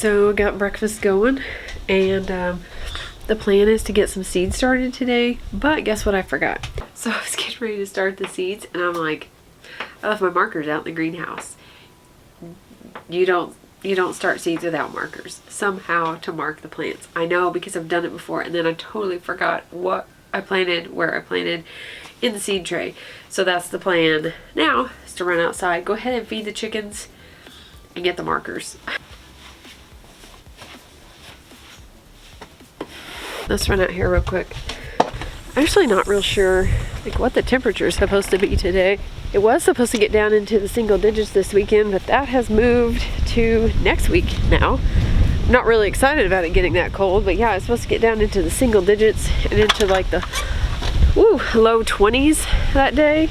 so got breakfast going, and the plan is to get some seeds started today, but guess what I forgot? So I was getting ready to start the seeds, and I'm like, I left my markers out in the greenhouse. You don't start seeds without markers. Somehow to mark the plants. I know because I've done it before, and then I totally forgot what I planted, where I planted in the seed tray. So that's the plan now, is to run outside, go ahead and feed the chickens, and get the markers. Let's run out here real quick. I'm actually not real sure like what the temperature is supposed to be today. It was supposed to get down into the single digits this weekend, but that has moved to next week now. I'm not really excited about it getting that cold, but yeah, it's supposed to get down into the single digits and into like the low 20s that day.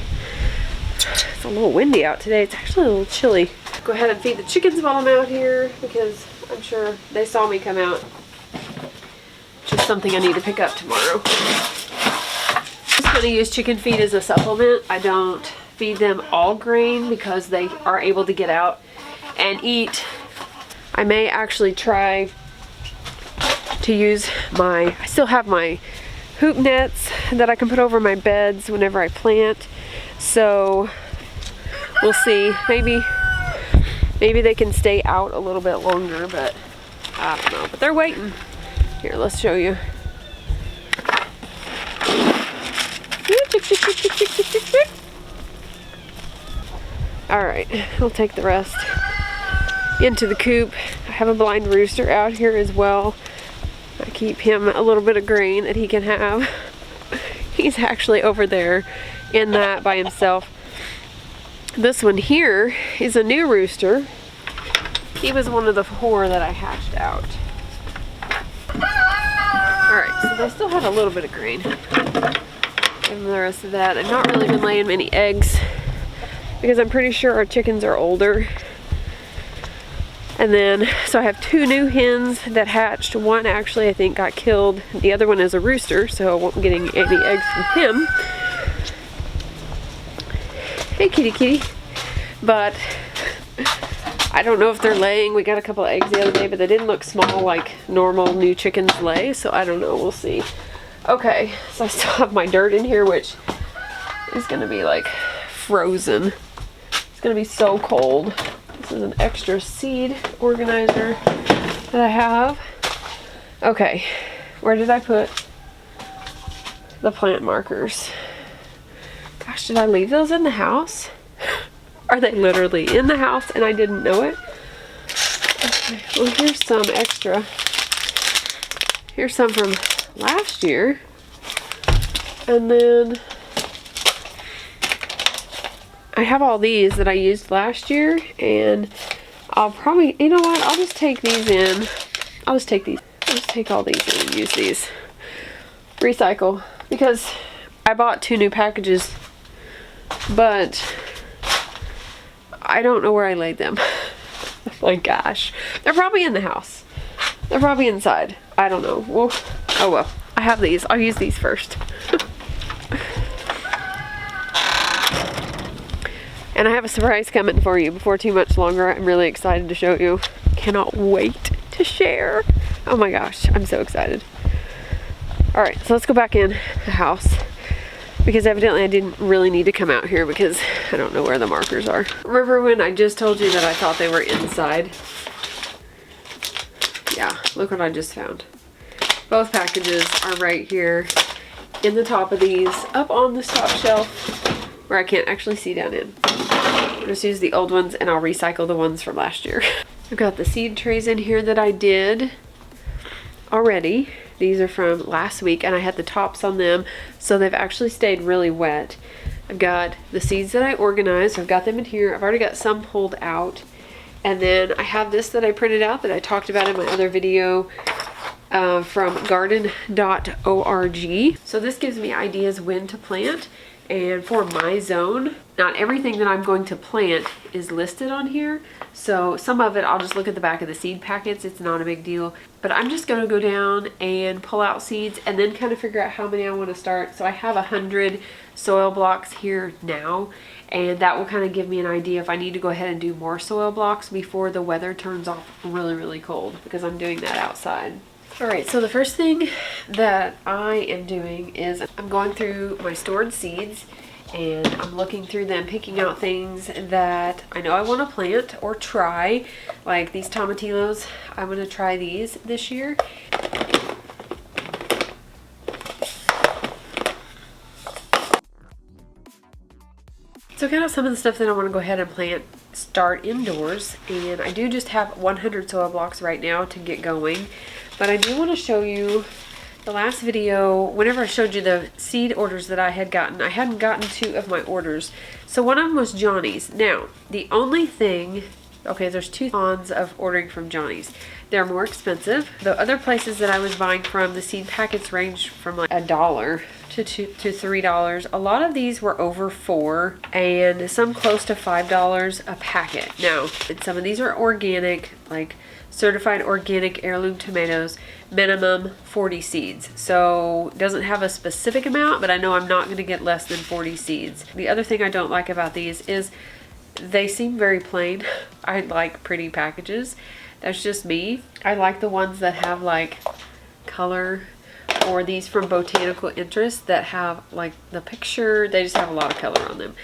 It's a little windy out today. It's actually a little chilly. Go ahead and feed the chickens while I'm out here because I'm sure they saw me come out. Just something I need to pick up tomorrow. I'm just going to use chicken feed as a supplement. I don't feed them all grain because they are able to get out and eat. I may actually try to use I still have my hoop nets that I can put over my beds whenever I plant. So we'll see. Maybe they can stay out a little bit longer, but I don't know. But they're waiting. Here, let's show you. Alright, we'll take the rest into the coop. I have a blind rooster out here as well. I keep him a little bit of grain that he can have. He's actually over there in that by himself. This one here is a new rooster. He was one of the 4 that I hatched out. Alright, so they still have a little bit of grain. Give them the rest of that. I've not really been laying many eggs because I'm pretty sure our chickens are older. And then, so I have 2 new hens that hatched. One actually I think got killed. The other one is a rooster, so I won't be getting any eggs from him. Hey kitty kitty. But I don't know if they're laying. We got a couple of eggs the other day, but they didn't look small like normal new chickens lay, so I don't know. We'll see. Okay, so I still have my dirt in here, which is going to be like frozen. It's going to be so cold. This is an extra seed organizer that I have. Okay, where did I put the plant markers? Gosh, did I leave those in the house? Are they literally in the house and I didn't know it? Okay, well here's some extra. Here's some from last year. And then I have all these that I used last year, and I'll probably, you know what, I'll just take these in. I'll just take all these in and use these. Recycle. Because I bought 2 new packages, but I don't know where I laid them. Oh my gosh. They're probably in the house. They're probably inside. I don't know. Well, oh well. I have these. I'll use these first. And I have a surprise coming for you before too much longer. I'm really excited to show you. Cannot wait to share. Oh my gosh. I'm so excited. Alright, so let's go back in the house. Because evidently I didn't really need to come out here because I don't know where the markers are. Remember when I just told you that I thought they were inside? Yeah, look what I just found. Both packages are right here in the top of these, up on this top shelf where I can't actually see down in. I'll just use the old ones and I'll recycle the ones from last year. I've got the seed trays in here that I did already. These are from last week and I had the tops on them, so they've actually stayed really wet. I've got the seeds that I organized. I've got them in here. I've already got some pulled out. And then I have this that I printed out that I talked about in my other video from garden.org. So this gives me ideas when to plant And for my zone, not everything that I'm going to plant is listed on here. So some of it, I'll just look at the back of the seed packets. It's not a big deal. But I'm just going to go down and pull out seeds and then kind of figure out how many I want to start. So I have 100 soil blocks here now. And that will kind of give me an idea if I need to go ahead and do more soil blocks before the weather turns off really, really cold, because I'm doing that outside. All right, so the first thing that I am doing is I'm going through my stored seeds and I'm looking through them, picking out things that I know I want to plant or try. Like these tomatillos, I'm going to try these this year. So kind of some of the stuff that I want to go ahead and plant start indoors, and I do just have 100 soil blocks right now to get going. But I do want to show you the last video, whenever I showed you the seed orders that I had gotten. I hadn't gotten 2 of my orders. So one of them was Johnny's. Now, the only thing, okay, there's 2 cons of ordering from Johnny's. They're more expensive. The other places that I was buying from, the seed packets ranged from like $1 to $3. A lot of these were over $4 and some close to $5 a packet. Now, some of these are organic, like certified organic heirloom tomatoes, minimum 40 seeds. So doesn't have a specific amount, but I know I'm not going to get less than 40 seeds. The other thing I don't like about these is they seem very plain. I like pretty packages. That's just me. I like the ones that have like color, or these from Botanical Interest that have like the picture. They just have a lot of color on them.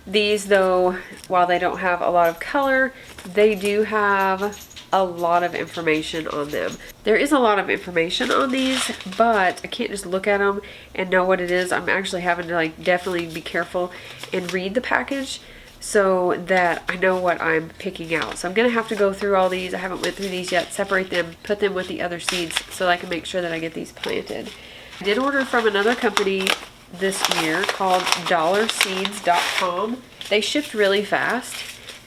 These though, while they don't have a lot of color, they do have a lot of information on them. There is a lot of information on these, but I can't just look at them and know what it is. I'm actually having to like definitely be careful and read the package so that I know what I'm picking out. So I'm gonna have to go through all these. I haven't went through these yet, separate them, put them with the other seeds so that I can make sure that I get these planted. I did order from another company this year called dollarseeds.com. They shipped really fast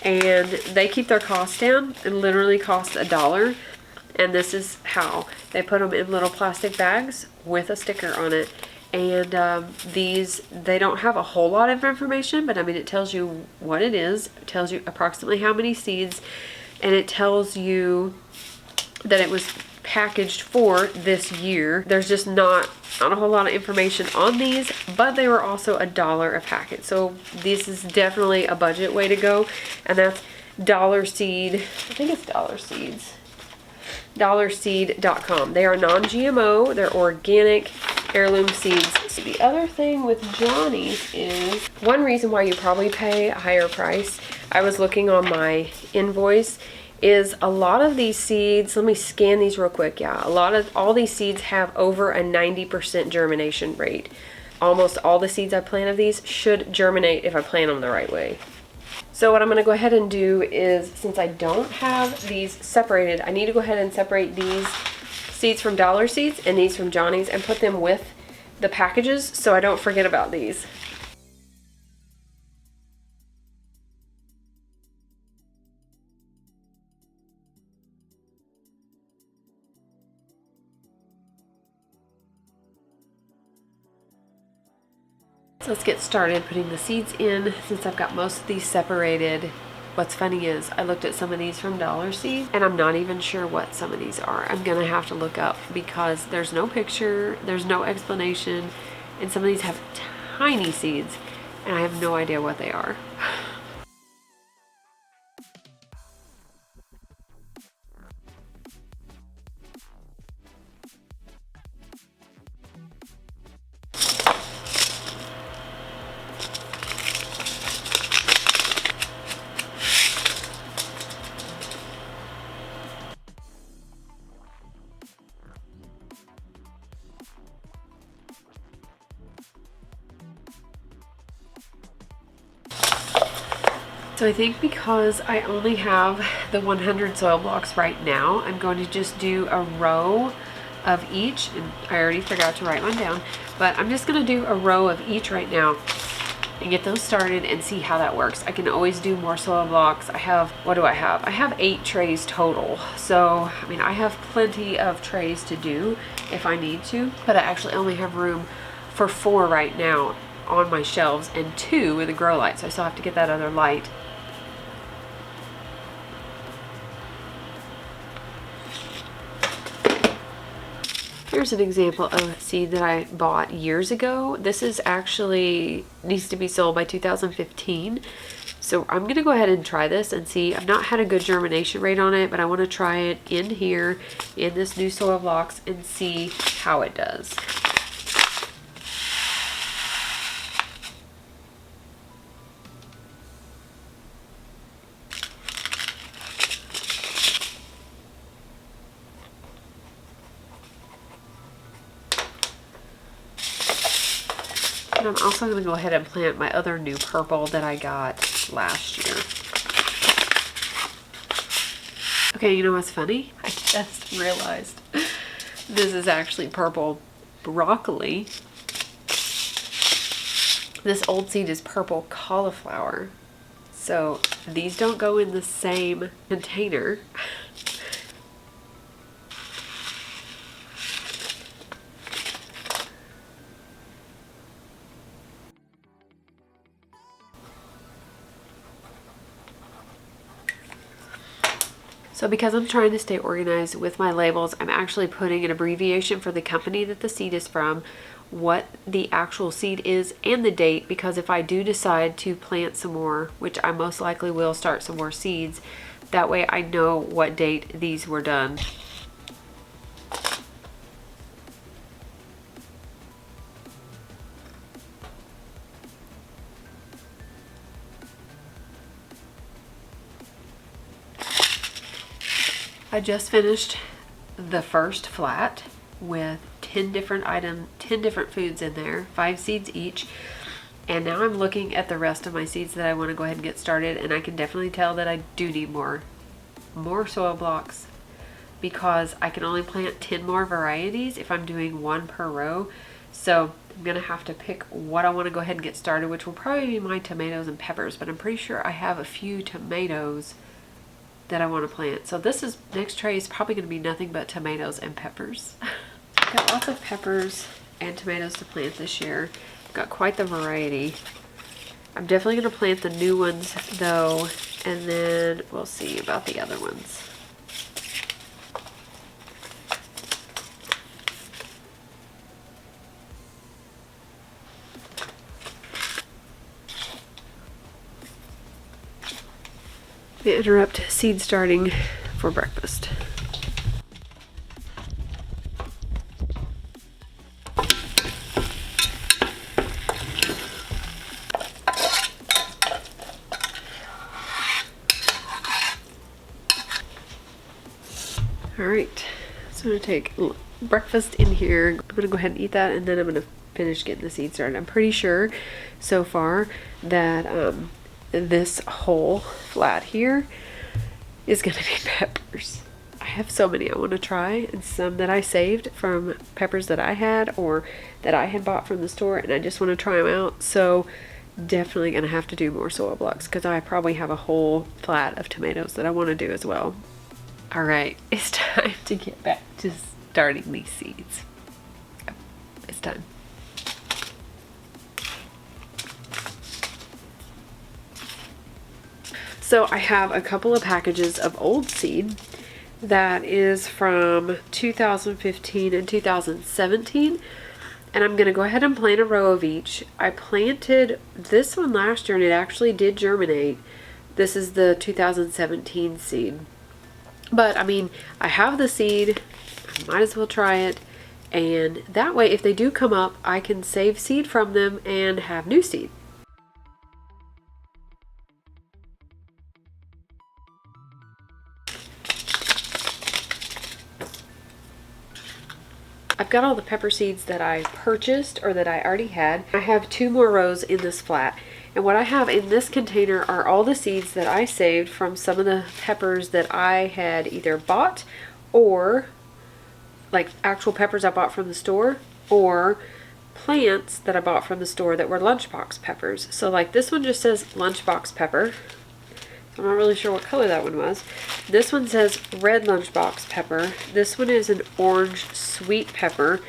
and they keep their costs down. It literally costs $1. And this is how they put them in little plastic bags with a sticker on it. And these, they don't have a whole lot of information, but I mean, it tells you what it is. It tells you approximately how many seeds, and it tells you that it was packaged for this year. There's just not a whole lot of information on these, but they were also $1 a packet. So this is definitely a budget way to go, and that's Dollar Seed. I think it's Dollar Seeds. Dollarseed.com. They are non-GMO. They're organic heirloom seeds. So the other thing with Johnny's is one reason why you probably pay a higher price. I was looking on my invoice. Is a lot of these seeds, let me scan these real quick. Yeah, all these seeds have over a 90% germination rate. Almost all the seeds I plant of these should germinate if I plant them the right way. So what I'm going to go ahead and do is, since I don't have these separated, I need to go ahead and separate these seeds from Dollar Seeds and these from Johnny's and put them with the packages so I don't forget about these. So let's get started putting the seeds in. Since I've got most of these separated, what's funny is I looked at some of these from Dollar Seed and I'm not even sure what some of these are. I'm gonna have to look up because there's no picture, there's no explanation, and some of these have tiny seeds and I have no idea what they are. So I think because I only have the 100 soil blocks right now, I'm going to just do a row of each. And I already forgot to write one down, but I'm just going to do a row of each right now and get those started and see how that works. I can always do more soil blocks. I have, what do I have? I have 8 trays total. So, I mean, I have plenty of trays to do if I need to, but I actually only have room for 4 right now on my shelves, and 2 with a grow light, so I still have to get that other light. Here's an example of a seed that I bought years ago. This is actually needs to be sold by 2015. So I'm going to go ahead and try this and see. I've not had a good germination rate on it, but I want to try it in here in this new soil blocks and see how it does. And I'm also going to go ahead and plant my other new purple that I got last year. Okay, you know what's funny? I just realized this is actually purple broccoli. This old seed is purple cauliflower. So these don't go in the same container. So because I'm trying to stay organized with my labels, I'm actually putting an abbreviation for the company that the seed is from, what the actual seed is, and the date, because if I do decide to plant some more, which I most likely will start some more seeds, that way I know what date these were done. I just finished the first flat with 10 different foods in there, 5 seeds each. And now I'm looking at the rest of my seeds that I want to go ahead and get started, and I can definitely tell that I do need more soil blocks, because I can only plant 10 more varieties if I'm doing 1 per row. So I'm gonna have to pick what I want to go ahead and get started, which will probably be my tomatoes and peppers, but I'm pretty sure I have a few tomatoes that I want to plant. So next tray is probably going to be nothing but tomatoes and peppers. I've got lots of peppers and tomatoes to plant this year. I've got quite the variety. I'm definitely going to plant the new ones though, and then we'll see about the other ones. Interrupt seed starting for breakfast. All right, so I'm gonna take breakfast in here. I'm gonna go ahead and eat that, and then I'm gonna finish getting the seeds started. I'm pretty sure so far that this whole flat here is gonna be peppers. I have so many I want to try, and some that I saved from peppers that I had or that I had bought from the store, and I just want to try them out. So definitely gonna have to do more soil blocks, because I probably have a whole flat of tomatoes that I want to do as well. All right, it's time to get back to starting these seeds. It's time. So I have a couple of packages of old seed that is from 2015 and 2017. And I'm gonna go ahead and plant a row of each. I planted this one last year and it actually did germinate. This is the 2017 seed. But I mean, I have the seed, I might as well try it. And that way, if they do come up, I can save seed from them and have new seed. I've got all the pepper seeds that I purchased or that I already had. I have 2 more rows in this flat. And what I have in this container are all the seeds that I saved from some of the peppers that I had either bought, or like actual peppers I bought from the store, or plants that I bought from the store that were lunchbox peppers. So like this one just says lunchbox pepper. I'm not really sure what color that one was. This one says red lunchbox pepper. This one is an orange sweet pepper.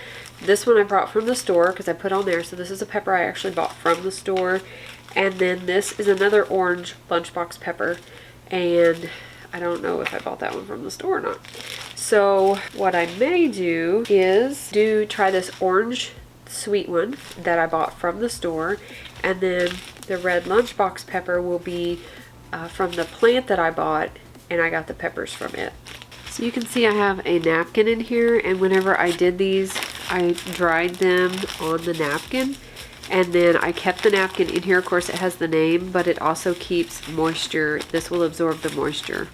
This one I brought from the store because I put on there. So this is a pepper I actually bought from the store. And then this is another orange lunchbox pepper. And I don't know if I bought that one from the store or not. So what I may do is try this orange sweet one that I bought from the store. And then the red lunchbox pepper will be from the plant that I bought, and I got the peppers from it. So you can see I have a napkin in here, and whenever I did these, I dried them on the napkin, and then I kept the napkin in here. Of course, it has the name, but it also keeps moisture. This will absorb the moisture.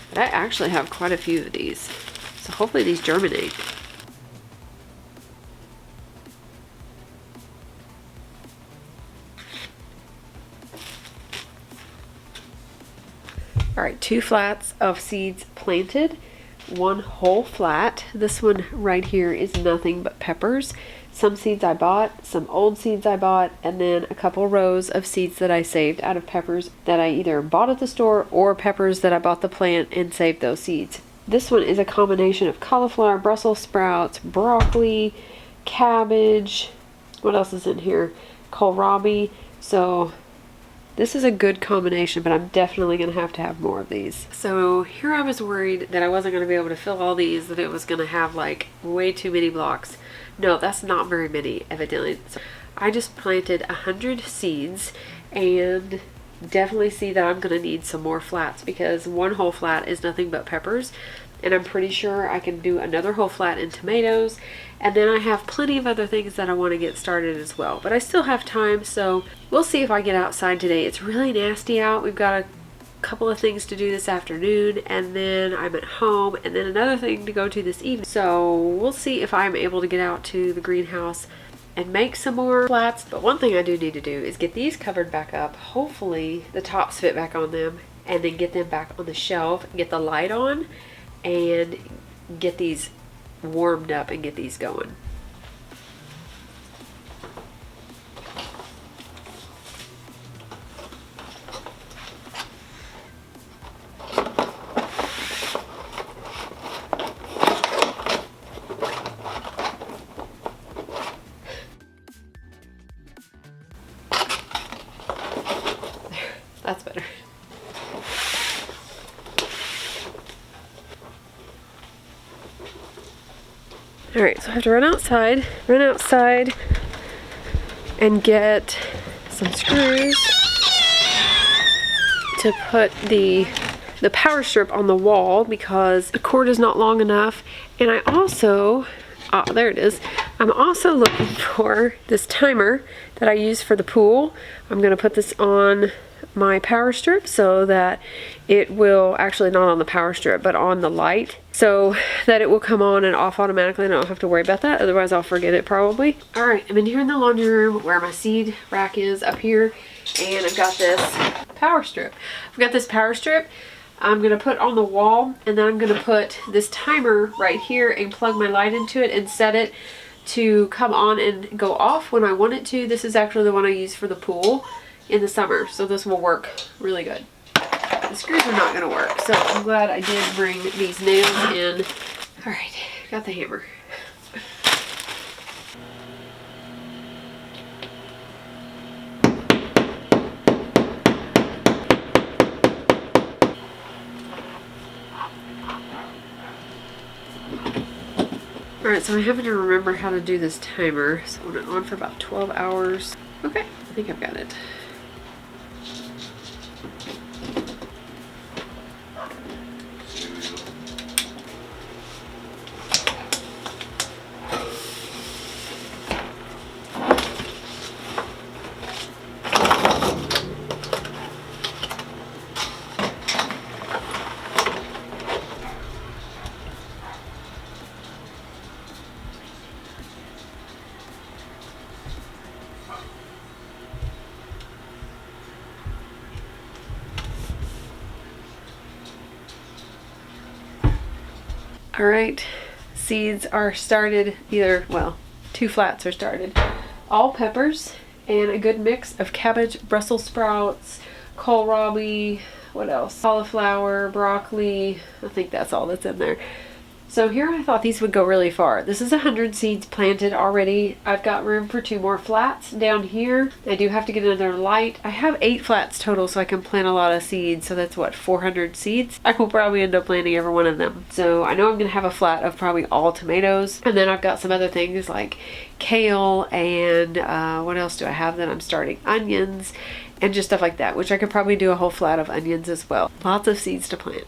But I actually have quite a few of these, so hopefully these germinate. All right, 2 flats of seeds planted, 1 whole flat. This one right here is nothing but peppers. Some seeds I bought, some old seeds I bought, and then a couple rows of seeds that I saved out of peppers that I either bought at the store or peppers that I bought the plant and saved those seeds. This one is a combination of cauliflower, Brussels sprouts, broccoli, cabbage. What else is in here? Kohlrabi. So this is a good combination, but I'm definitely going to have more of these. So here I was worried that I wasn't going to be able to fill all these, that it was going to have like way too many blocks. No, that's not very many, evidently. So I just planted 100 seeds, and definitely see that I'm going to need some more flats because 1 whole flat is nothing but peppers. And I'm pretty sure I can do another whole flat in tomatoes. And then I have plenty of other things that I want to get started as well. But I still have time, so we'll see if I get outside today. It's really nasty out. We've got a couple of things to do this afternoon, and then I'm at home, and then another thing to go to this evening. So we'll see if I'm able to get out to the greenhouse and make some more flats. But one thing I do need to do is get these covered back up. Hopefully the tops fit back on them, and then get them back on the shelf, get the light on, and get these warmed up and get these going. That's better. All right, so I have to run outside and get some screws to put the power strip on the wall because the cord is not long enough. And I also, there it is. I'm also looking for this timer that I use for the pool. I'm gonna put this on my power strip so that it will, actually not on the power strip, but on the light, so that it will come on and off automatically and I don't have to worry about that. Otherwise I'll forget it probably. All right, I'm in here in the laundry room where my seed rack is up here, and I've got this power strip. I'm gonna put on the wall, and then I'm gonna put this timer right here and plug my light into it and set it to come on and go off when I want it to. This is actually the one I use for the pool in the summer, so this will work really good. The screws are not gonna work, so I'm glad I did bring these nails in. All right, got the hammer. All right, so I'm having to remember how to do this timer. So I went on for about 12 hours. Okay, I think I've got it. All right, seeds are started, well, 2 flats are started. All peppers and a good mix of cabbage, Brussels sprouts, kohlrabi, what else? Cauliflower, broccoli, I think that's all that's in there. So here I thought these would go really far. This is 100 seeds planted already. I've got room for 2 more flats down here. I do have to get another light. I have 8 flats total, so I can plant a lot of seeds. So that's what, 400 seeds? I will probably end up planting every one of them. So I know I'm gonna have a flat of probably all tomatoes. And then I've got some other things like kale and what else do I have that I'm starting? Onions and just stuff like that, which I could probably do a whole flat of onions as well. Lots of seeds to plant.